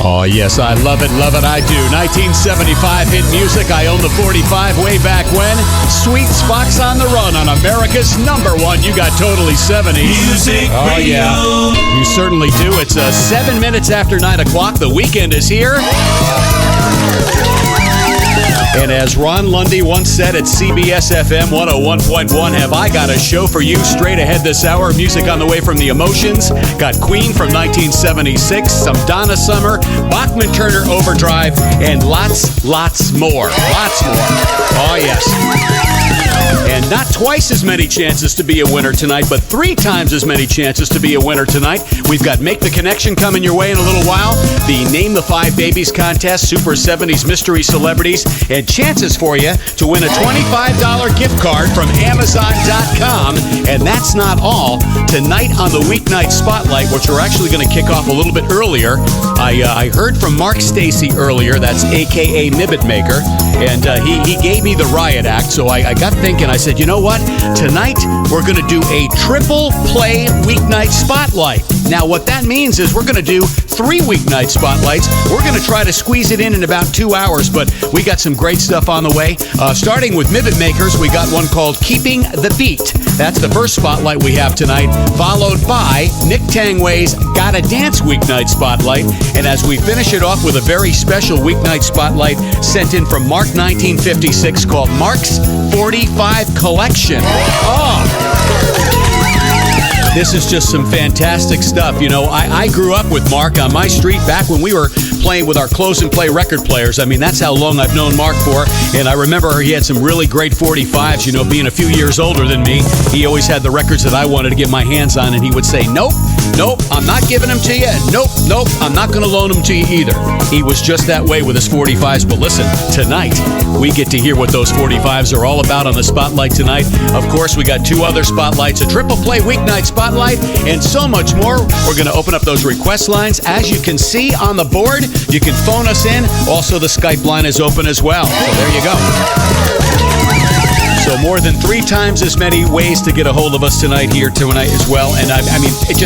Oh, yes, I love it, I do. 1975 hit music. I own the 45 way back when. Sweet Spots on the Run on America's #1. You got totally 70s. Music Oh, Radio. Yeah. You certainly do. It's 7 minutes after 9 o'clock. The weekend is here. And as Ron Lundy once said at CBS FM 101.1, have I got a show for you straight ahead this hour. Music on the way from the Emotions. Got Queen from 1976, some Donna Summer, Bachman Turner Overdrive, and lots more. Lots more. Oh, yes. And not twice as many chances to be a winner tonight, but 3 times as many chances to be a winner tonight. We've got Make the Connection coming your way in a little while, the Name the 5 Babies contest, Super 70s Mystery Celebrities, and chances for you to win a $25 gift card from Amazon.com. And that's not all. Tonight on the Weeknight Spotlight, which we're actually going to kick off a little bit earlier, I heard from Mark Stacy earlier, that's a.k.a. Nibbit Maker, and he gave me the riot act, so I got thinking, I said, you know what? Tonight, we're going to do a triple play weeknight spotlight. Now, what that means is we're going to do 3 weeknight spotlights. We're going to try to squeeze it in about 2 hours, but we got some great stuff on the way. Starting with Nibbit Makers, we got one called Keeping the Beat. That's the first spotlight we have tonight, followed by Nick Tangway's Gotta Dance Weeknight Spotlight. And as we finish it off with a very special weeknight spotlight sent in from Mark 1956 called Mark's 45 Collection. Oh! This is just some fantastic stuff. You know, I grew up with Mark on my street back when we were playing with our close and play record players. I mean, that's how long I've known Mark for. And I remember he had some really great 45s, you know, being a few years older than me. He always had the records that I wanted to get my hands on, and he would say, nope, I'm not giving them to you. Nope, I'm not going to loan them to you either. He was just that way with his 45s. But listen, tonight, we get to hear what those 45s are all about on the Spotlight tonight. Of course, we got 2 other spotlights, a triple play weeknight spotlight, and so much more. We're going to open up those request lines. As you can see on the board, you can phone us in. Also, the Skype line is open as well. So there you go. So more than 3 times as many ways to get a hold of us tonight as well. And I mean, it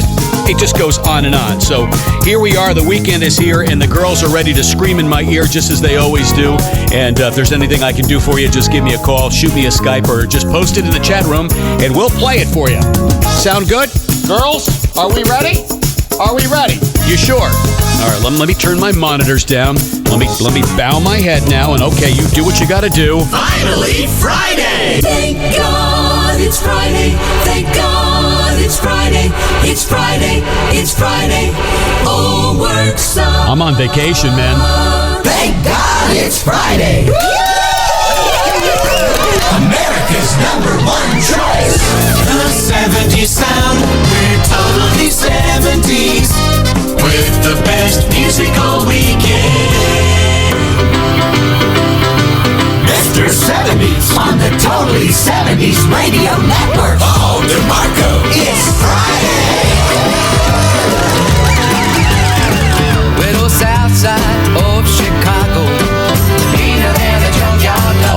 just goes on and on. So here we are. The weekend is here, and the girls are ready to scream in my ear just as they always do. And if there's anything I can do for you, just give me a call, shoot me a Skype, or just post it in the chat room, and we'll play it for you. Sound good? Girls, are we ready? Are we ready? You sure? All right, let me turn my monitors down. Let me bow my head now, and okay, you do what you got to do. Finally, Friday! Thank God it's Friday. Thank God it's Friday. It's Friday. It's Friday. Oh, work some. I'm on vacation, man. Thank God it's Friday! America's #1 choice. The 70s sound. We're totally 70s. With the best music all weekend. Mr. 70s on the Totally 70s Radio Network. Oh, DeMarco, it's Friday. Little south side of Chicago.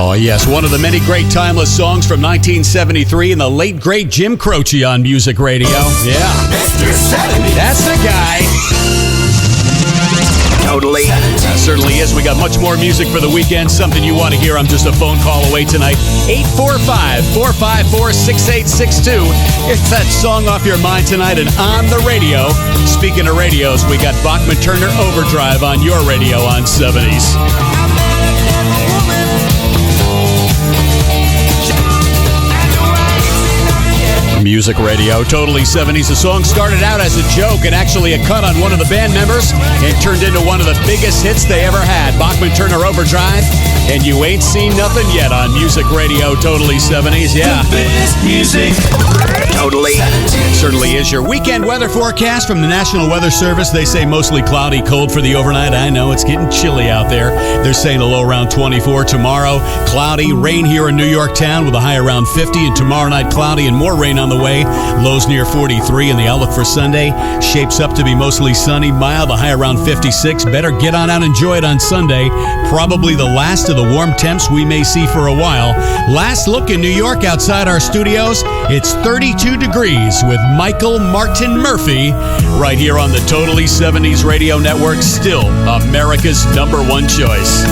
Oh, yes, one of the many great timeless songs from 1973 and the late, great Jim Croce on Music Radio. Yeah. Mr. 70s. That's the guy. Totally. That certainly is. We got much more music for the weekend. Something you want to hear. I'm just a phone call away tonight. 845-454-6862. It's that song off your mind tonight and on the radio. Speaking of radios, we got Bachman Turner Overdrive on your radio on 70s. Music Radio, totally 70s. The song started out as a joke and actually a cut on one of the band members and turned into one of the biggest hits they ever had. Bachman Turner Overdrive, and you ain't seen nothing yet on Music Radio, totally 70s. Yeah. The best music. Totally. It certainly is. Your weekend weather forecast from the National Weather Service. They say mostly cloudy, cold for the overnight. I know it's getting chilly out there. They're saying a low around 24. Tomorrow, cloudy, rain here in New York town with a high around 50. And tomorrow night, cloudy and more rain on the away. Lows near 43, and the outlook for Sunday shapes up to be mostly sunny, mild, a high around 56. Better get on out and enjoy it on Sunday. Probably the last of the warm temps we may see for a while. Last look in New York outside our studios. It's 32 degrees with Michael Martin Murphy right here on the Totally 70s Radio Network. Still America's #1 choice.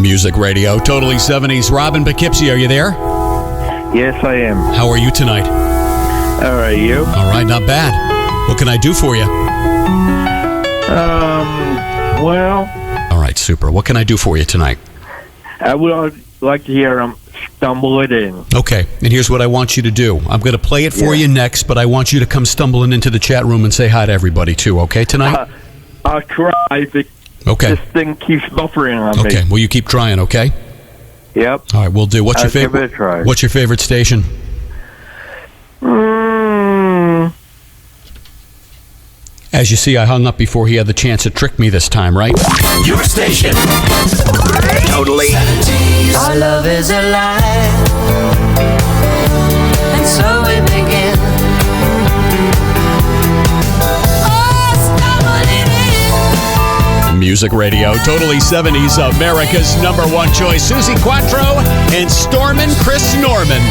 Music Radio, Totally 70s. Robin Poughkeepsie, are you there? Yes, I am. How are you tonight? All right, you? All right, not bad. What can I do for you? Well... All right, super. What can I do for you tonight? I would like to hear Stumble It In. Okay, and here's what I want you to do. I'm going to play it for you next, but I want you to come stumbling into the chat room and say hi to everybody, too, okay, tonight? I'll try, but okay. This thing keeps buffering on me. Okay, well, you keep trying, okay? Yep. All right, we'll do. What's your favorite? Give it a try. What's your favorite station? As you see, I hung up before he had the chance to trick me this time, right? Your station. Totally 70s. Our love is a lie, and so we begin. Music Radio, Totally 70s, America's #1 choice. Susie Quattro and Stormin' Chris Norman.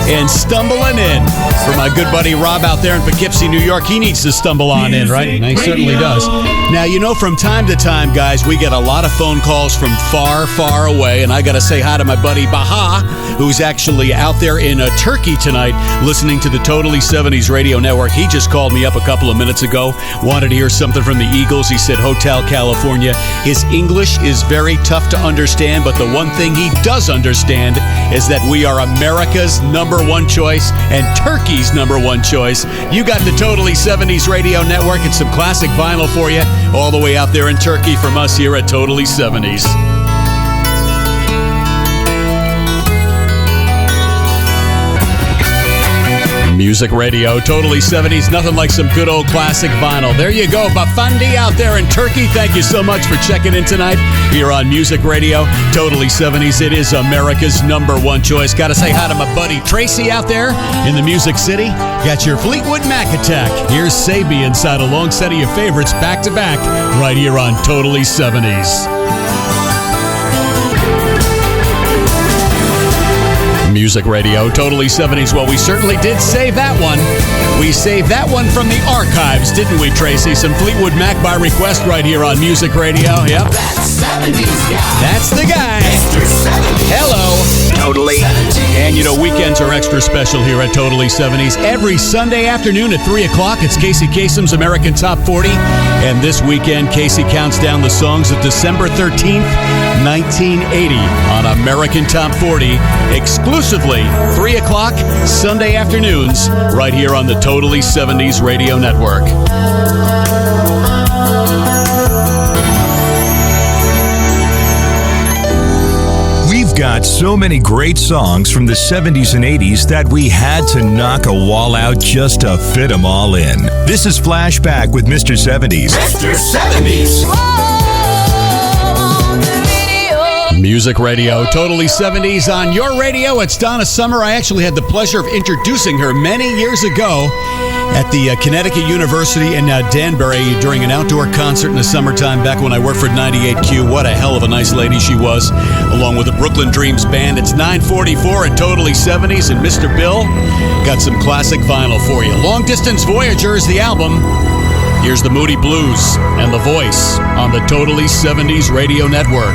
And Stumbling In. For my good buddy Rob out there in Poughkeepsie, New York, he needs to stumble on in, right? And he certainly does. Now, you know, from time to time, guys, we get a lot of phone calls from far, far away. And I got to say hi to my buddy Baha, who's actually out there in Turkey tonight listening to the Totally 70s Radio Network. He just called me up a couple of minutes ago, wanted to hear something from the Eagles. He said Hotel California. His English is very tough to understand, but the one thing he does understand is that we are America's #1 choice and Turkey's #1 choice. You got the Totally 70s Radio Network and some classic vinyl for you all the way out there in Turkey from us here at Totally 70s. Music Radio, Totally 70s, nothing like some good old classic vinyl. There you go, Bafandi out there in Turkey. Thank you so much for checking in tonight here on Music Radio, Totally 70s. It is America's #1 choice. Got to say hi to my buddy Tracy out there in the Music City. Got your Fleetwood Mac attack. Here's Sabi inside a long set of your favorites back to back right here on Totally 70s. Music Radio, Totally 70s. Well, we certainly did save that one. We saved that one from the archives, didn't we, Tracy? Some Fleetwood Mac by request right here on Music Radio. Yep. That's 70s guy. That's the guy. Mr. 70s. Hello. Totally 70s. And, you know, weekends are extra special here at Totally 70s. Every Sunday afternoon at 3 o'clock, it's Casey Kasem's American Top 40. And this weekend, Casey counts down the songs of December 13th, 1980 on American Top 40, exclusively 3 o'clock Sunday afternoons right here on the Totally 70s Radio Network. We've got so many great songs from the 70s and 80s that we had to knock a wall out just to fit them all in. This is Flashback with Mr. 70s. Mr. 70s. Music Radio, Totally 70s on your radio. It's Donna Summer. I actually had the pleasure of introducing her many years ago at the Connecticut University in Danbury during an outdoor concert in the summertime back when I worked for 98Q. What a hell of a nice lady she was, along with the Brooklyn Dreams Band. It's 9:44 at Totally 70s, and Mr. Bill got some classic vinyl for you. Long Distance Voyager is the album. Here's the Moody Blues and The Voice on the Totally 70s Radio Network.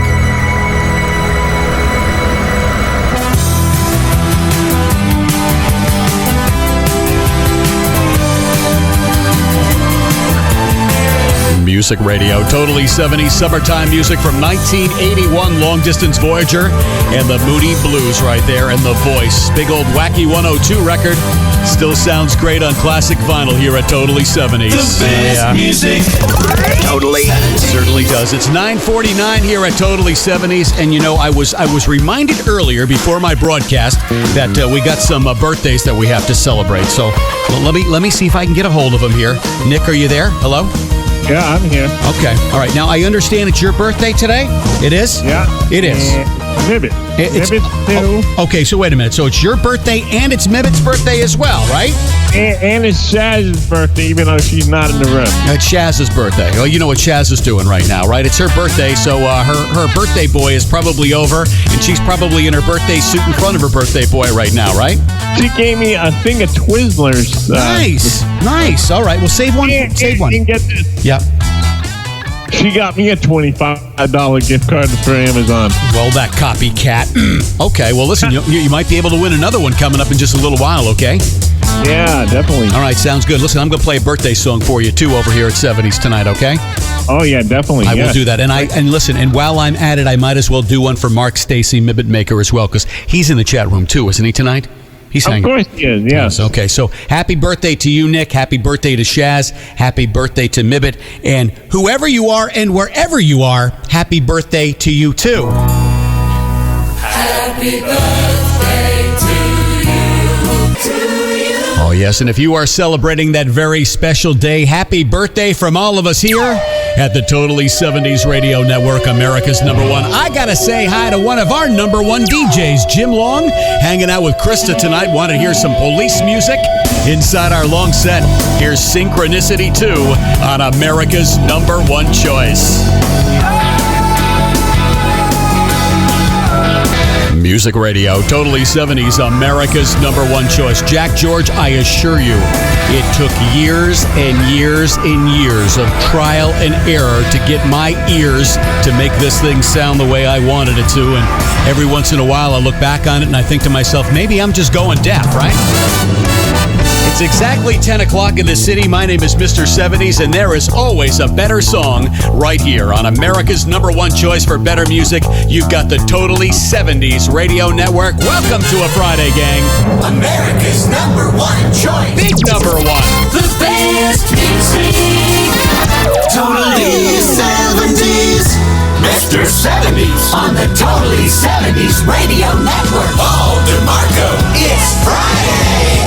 Music Radio, Totally 70s summertime music from 1981, Long Distance Voyager, and the Moody Blues right there, and The Voice. Big old wacky 102 record. Still sounds great on classic vinyl here at Totally 70s. The best music. Totally 70s. Certainly does. It's 9:49 here at Totally 70s, and you know, I was reminded earlier before my broadcast that we got some birthdays that we have to celebrate. So let me see if I can get a hold of them here. Nick, are you there? Hello? Yeah, I'm here. Okay. All right. Now, I understand it's your birthday today? It is? Yeah. It is. Mibit. It's Mibit too. okay, so wait a minute. So it's your birthday and it's Mibit's birthday as well, right? And it's Shaz's birthday, even though she's not in the room. It's Shaz's birthday. Well, you know what Shaz is doing right now, right? It's her birthday, so her birthday boy is probably over, and she's probably in her birthday suit in front of her birthday boy right now, right? She gave me a thing of Twizzlers. Nice. All right, well, save one. Save one. And get this. Yep. She got me a $25 gift card for Amazon. Well, that copycat. Okay, well, listen, you might be able to win another one coming up in just a little while, okay? Yeah, definitely. All right, sounds good. Listen, I'm going to play a birthday song for you, too, over here at 70s tonight, okay? Oh, yeah, definitely. I will do that. And listen, and while I'm at it, I might as well do one for Mark Stacy, Mibit Maker, as well, because he's in the chat room, too, isn't he, tonight? He's hanging. Of course he is, yes. Okay, so happy birthday to you, Nick. Happy birthday to Shaz. Happy birthday to Mibit. And whoever you are and wherever you are, happy birthday to you, too. Happy birthday to you. Oh, yes, and if you are celebrating that very special day, happy birthday from all of us here at the Totally 70s Radio Network, America's #1. I gotta say hi to one of our #1 DJs, Jim Long, hanging out with Krista tonight. Want to hear some police music? Inside our long set, here's Synchronicity 2 on America's #1 choice. Music Radio, Totally 70s, America's #1 choice. Jack George, I assure you, it took years and years and years of trial and error to get my ears to make this thing sound the way I wanted it to. And every once in a while, I look back on it and I think to myself, maybe I'm just going deaf, right? It's exactly 10 o'clock in the city. My name is Mr. 70s, and there is always a better song right here on America's #1 choice for better music. You've got the Totally 70s Radio Network. Welcome to a Friday, gang. America's #1 choice. Big #1. The best music. Totally 70s. Mr. 70s on the Totally 70s Radio Network. Paul DeMarco. It's Friday.